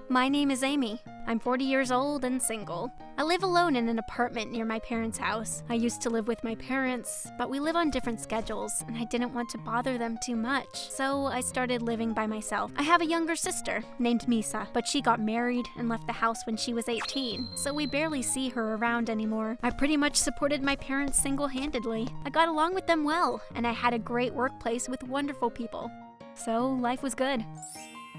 My name is Amy. I'm 40 years old and single. I live alone in an apartment near my parents' house. I used to live with my parents, but we live on different schedules, and I didn't want to bother them too much, so I started living by myself. I have a younger sister named Misa, but she got married and left the house when she was 18, so we barely see her around anymore. I pretty much supported my parents single-handedly. I got along with them well, and I had a great workplace with wonderful people. So life was good.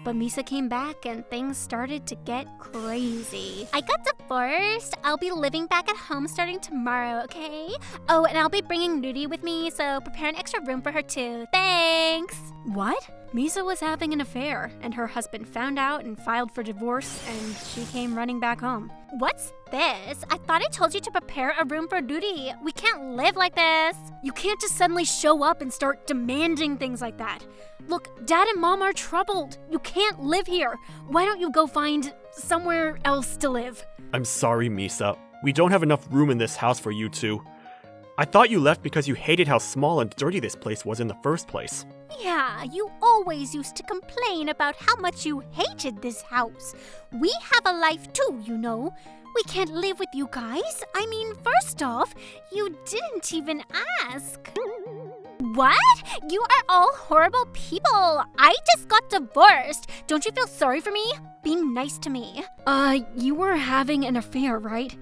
But Misa came back and things started to get crazy. I got divorced. I'll be living back at home starting tomorrow, okay? Oh, and I'll be bringing Nudie with me, so prepare an extra room for her too. Thanks! What? Misa was having an affair, and her husband found out and filed for divorce, and she came running back home. What's this? I thought I told you to prepare a room for Nudie. We can't live like this. You can't just suddenly show up and start demanding things like that. Look, Dad and Mom are troubled. You can't live here. Why don't you go find somewhere else to live? I'm sorry, Misa. We don't have enough room in this house for you two. I thought you left because you hated how small and dirty this place was in the first place. Yeah, you always used to complain about how much you hated this house. We have a life too, you know. We can't live with you guys. I mean, first off, you didn't even ask. What? You are all horrible people. I just got divorced. Don't you feel sorry for me? Be nice to me. You were having an affair, right?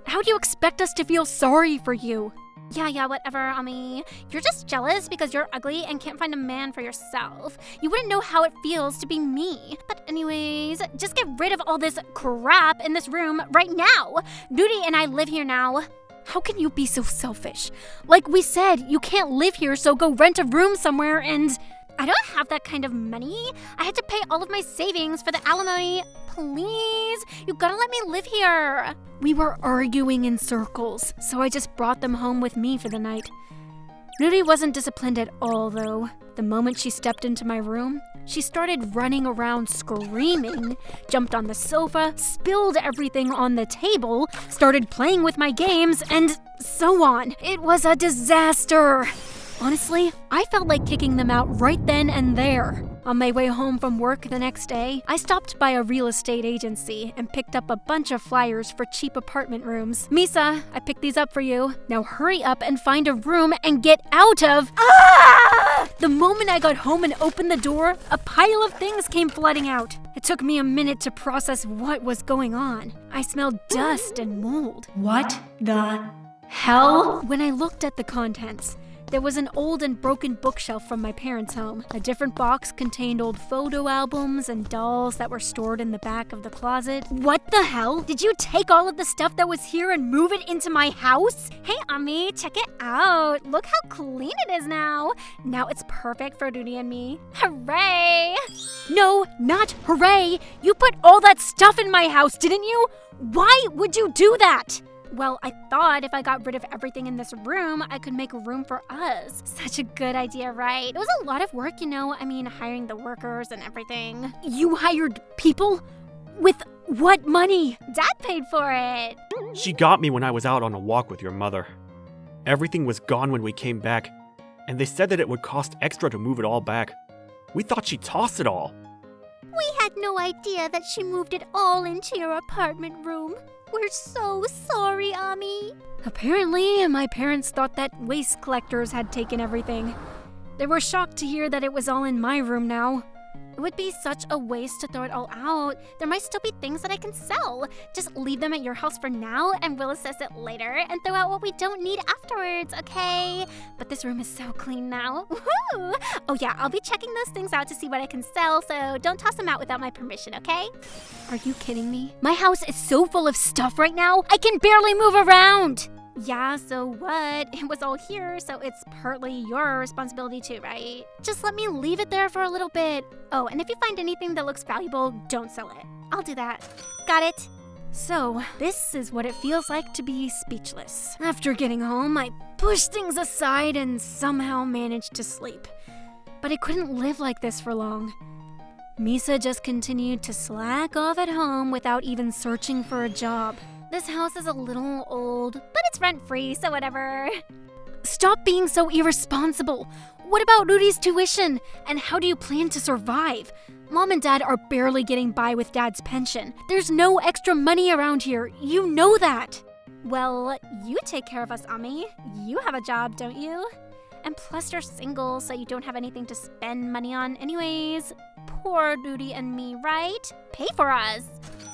How do you expect us to feel sorry for you? Yeah, whatever, Ami. You're just jealous because you're ugly and can't find a man for yourself. You wouldn't know how it feels to be me. But anyways, just get rid of all this crap in this room right now. Nudie and I live here now. How can you be so selfish? Like we said, you can't live here, so go rent a room somewhere and... I don't have that kind of money. I had to pay all of my savings for the alimony. Please, you gotta let me live here. We were arguing in circles, so I just brought them home with me for the night. Nudie wasn't disciplined at all, though. The moment she stepped into my room, she started running around screaming, jumped on the sofa, spilled everything on the table, started playing with my games, and so on. It was a disaster. Honestly, I felt like kicking them out right then and there. On my way home from work the next day, I stopped by a real estate agency and picked up a bunch of flyers for cheap apartment rooms. Misa, I picked these up for you. Now hurry up and find a room and get out of... Ah! The moment I got home and opened the door, a pile of things came flooding out. It took me a minute to process what was going on. I smelled dust and mold. What the hell? When I looked at the contents, there was an old and broken bookshelf from my parents' home. A different box contained old photo albums and dolls that were stored in the back of the closet. What the hell? Did you take all of the stuff that was here and move it into my house? Hey, Ami, check it out. Look how clean it is now. Now it's perfect for Nudie and me. Hooray! No, not hooray! You put all that stuff in my house, didn't you? Why would you do that? Well, I thought if I got rid of everything in this room, I could make room for us. Such a good idea, right? It was a lot of work, you know? I mean, hiring the workers and everything. You hired people? With what money? Dad paid for it. She got me when I was out on a walk with your mother. Everything was gone when we came back, and they said that it would cost extra to move it all back. We thought she tossed it all. We had no idea that she moved it all into your apartment room. We're so sorry, Ami. Apparently, my parents thought that waste collectors had taken everything. They were shocked to hear that it was all in my room now. It would be such a waste to throw it all out. There might still be things that I can sell. Just leave them at your house for now, and we'll assess it later and throw out what we don't need afterwards, okay? But this room is so clean now. Woohoo! Oh yeah, I'll be checking those things out to see what I can sell, so don't toss them out without my permission, okay? Are you kidding me? My house is so full of stuff right now, I can barely move around! Yeah, so what? It was all here, so it's partly your responsibility too, right? Just let me leave it there for a little bit. Oh, and if you find anything that looks valuable, don't sell it. I'll do that. Got it? So, this is what it feels like to be speechless. After getting home, I pushed things aside and somehow managed to sleep. But I couldn't live like this for long. Misa just continued to slack off at home without even searching for a job. This house is a little old, but it's rent-free, so whatever. Stop being so irresponsible. What about Rudy's tuition? And how do you plan to survive? Mom and Dad are barely getting by with Dad's pension. There's no extra money around here. You know that. Well, you take care of us, Ami. You have a job, don't you? And plus you're single, so you don't have anything to spend money on anyways. Poor Rudy and me, right? Pay for us.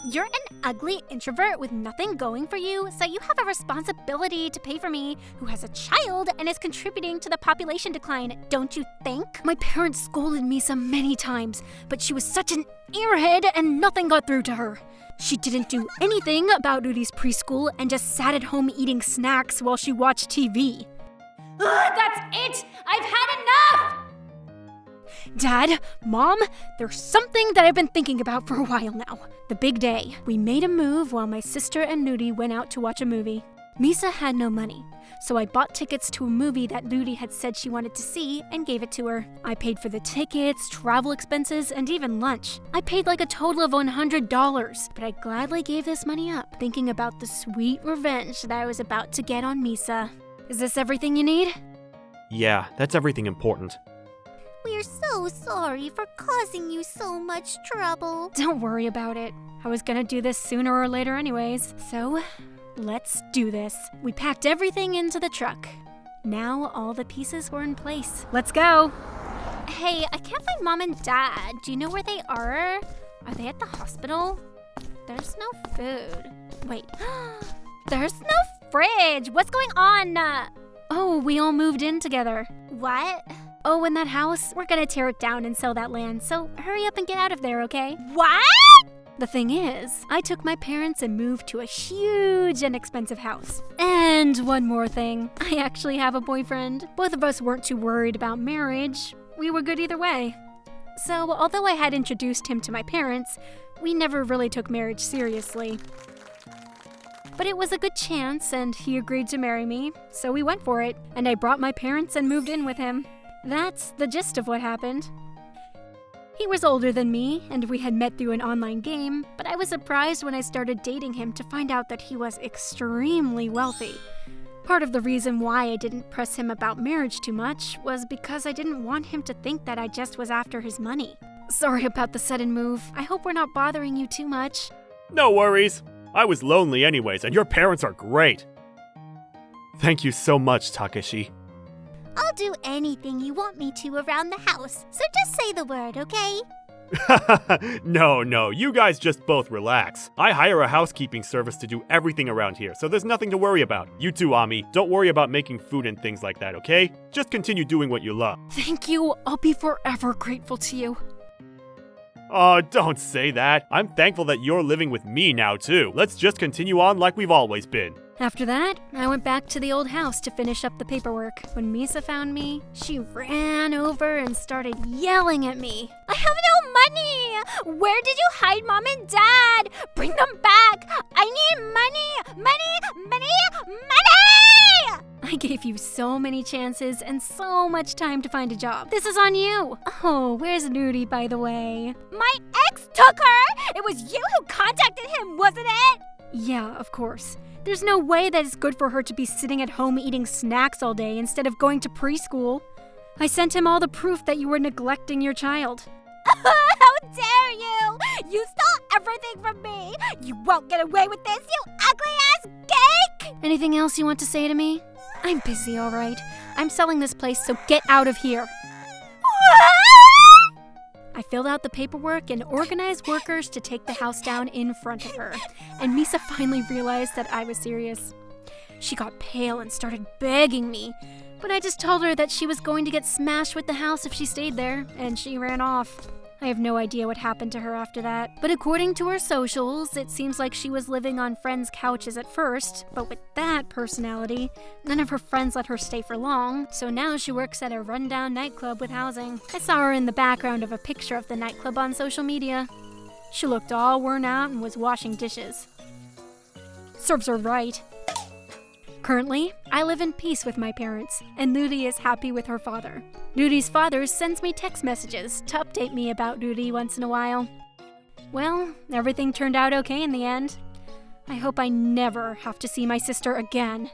You're an ugly introvert with nothing going for you, so you have a responsibility to pay for me, who has a child and is contributing to the population decline, don't you think? My parents scolded Misa many times, but she was such an airhead and nothing got through to her. She didn't do anything about Rudy's preschool and just sat at home eating snacks while she watched TV. That's it! I've had enough! Dad, Mom, there's something that I've been thinking about for a while now. The big day. We made a move while my sister and Nudie went out to watch a movie. Misa had no money, so I bought tickets to a movie that Nudie had said she wanted to see and gave it to her. I paid for the tickets, travel expenses, and even lunch. I paid like a total of $100, but I gladly gave this money up, thinking about the sweet revenge that I was about to get on Misa. Is this everything you need? Yeah, that's everything important. We're so sorry for causing you so much trouble. Don't worry about it. I was gonna do this sooner or later anyways, so let's do this. We packed everything into the truck. Now all the pieces were in place. Let's go! Hey, I can't find Mom and Dad. Do you know where they are? Are they at the hospital? There's no food. Wait, there's no fridge. What's going on? Oh, we all moved in together. What? Oh, in that house, we're gonna tear it down and sell that land, so hurry up and get out of there, okay? What? The thing is, I took my parents and moved to a huge and expensive house. And one more thing, I actually have a boyfriend. Both of us weren't too worried about marriage. We were good either way. So, although I had introduced him to my parents, we never really took marriage seriously. But it was a good chance, and he agreed to marry me, so we went for it, and I brought my parents and moved in with him. That's the gist of what happened. He was older than me, and we had met through an online game, but I was surprised when I started dating him to find out that he was extremely wealthy. Part of the reason why I didn't press him about marriage too much was because I didn't want him to think that I just was after his money. Sorry about the sudden move. I hope we're not bothering you too much. No worries. I was lonely anyways, and your parents are great. Thank you so much, Takeshi. I'll do anything you want me to around the house, so just say the word, okay? No, you guys just both relax. I hire a housekeeping service to do everything around here, so there's nothing to worry about. You too, Ami. Don't worry about making food and things like that, okay? Just continue doing what you love. Thank you. I'll be forever grateful to you. Oh, don't say that. I'm thankful that you're living with me now, too. Let's just continue on like we've always been. After that, I went back to the old house to finish up the paperwork. When Misa found me, she ran over and started yelling at me. I have no money! Where did you hide Mom and Dad? Bring them back! I need money! Money! I gave you so many chances and so much time to find a job. This is on you. Oh, where's Nudie, by the way? My ex took her! It was you who contacted him, wasn't it? Yeah, of course. There's no way that it's good for her to be sitting at home eating snacks all day instead of going to preschool. I sent him all the proof that you were neglecting your child. How dare you! You stole everything from me! You won't get away with this, you ugly-ass geek! Anything else you want to say to me? I'm busy, all right. I'm selling this place, so get out of here. What? I filled out the paperwork and organized workers to take the house down in front of her. And Misa finally realized that I was serious. She got pale and started begging me. But I just told her that she was going to get smashed with the house if she stayed there, and she ran off. I have no idea what happened to her after that. But according to her socials, it seems like she was living on friends' couches at first, but with that personality, none of her friends let her stay for long, so now she works at a rundown nightclub with housing. I saw her in the background of a picture of the nightclub on social media. She looked all worn out and was washing dishes. Serves her right. Currently, I live in peace with my parents, and Nudie is happy with her father. Nudie's father sends me text messages to update me about Nudie once in a while. Well, everything turned out okay in the end. I hope I never have to see my sister again.